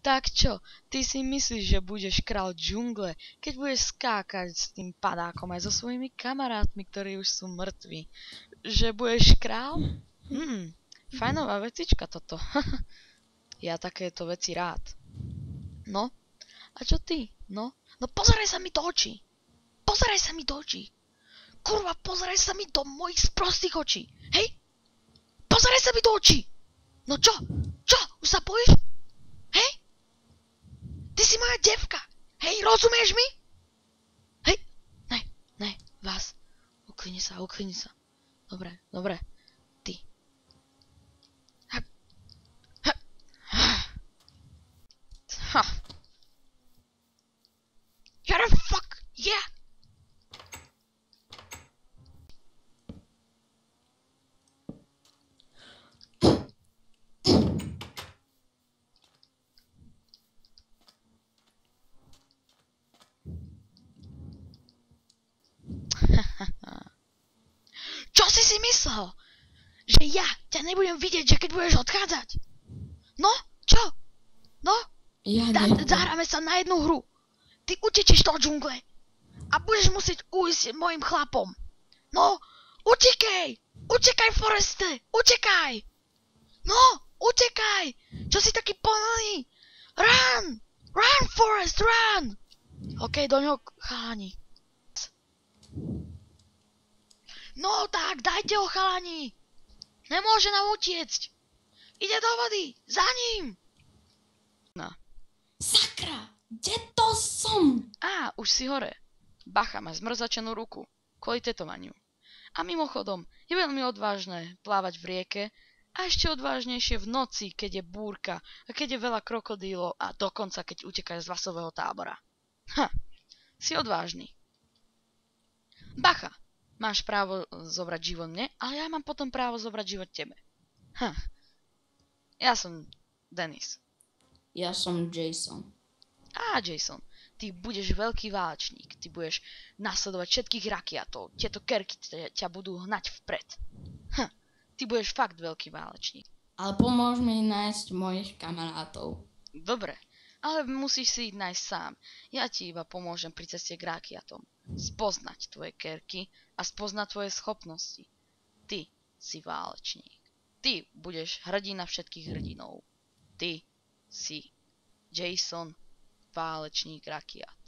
Tak čo, ty si myslíš, že budeš král džungle, keď budeš skákať s tým padákom aj so svojimi kamarátmi, ktorí už sú mŕtvi? Že budeš král? Fajnová vecička toto. Ja takéto veci rád. No, a čo ty? No pozeraj sa mi do očí. Pozeraj sa mi do očí. Kurva, pozeraj sa mi do mojich sprostých očí. Hej? Pozeraj sa mi do očí. No čo? Čo? Už sa bojíš? Hej? Ty si moja devka. Hej, rozumieš mi? Hej? Ne, vás. Uklini sa. Dobre. Ty. Ha. You're a fuck, yeah. Čo si myslel? Že ja ťa nebudem vidieť, že keď budeš odchádzať? No, čo? No? Ja neviem. Zahráme sa na jednu hru. Ty utečeš do džungle a budeš musieť ujsť mojim chlapom. No, utekaj! Utekaj, Foreste! Utekaj! No, utekaj! Čo si taký pomalý? Run! Run, Forest, run! OK, do ňoho, chalani. No tak, dajte ho, chalani! Nemôže nám utiecť! Ide do vody! Za ním! No. Sakra! Kde to som? Á, už si hore. Bacha, má zmrzačenú ruku. Kvôli tetovaniu. A mimochodom, je veľmi odvážne plávať v rieke a ešte odvážnejšie v noci, keď je búrka a keď je veľa krokodílov a dokonca keď utekáš z vasového tábora. Si odvážny. Bacha, máš právo zobrať život mne, ale ja mám potom právo zobrať život tebe. Ja som Dennis. Ja som Jason. Á, Jason, ty budeš veľký válečník. Ty budeš nasledovať všetkých rakiatov. Tieto kerky ťa budú hnať vpred. Ty budeš fakt veľký válečník. Ale pomôž mi nájsť mojich kamarátov. Dobre, ale musíš si ich nájsť sám. Ja ti iba pomôžem pri ceste k rakiatom. Spoznať tvoje kerky a spoznať tvoje schopnosti. Ty si válečník. Ty budeš hrdina všetkých hrdinov. Ty si Jason, válečník rakiat.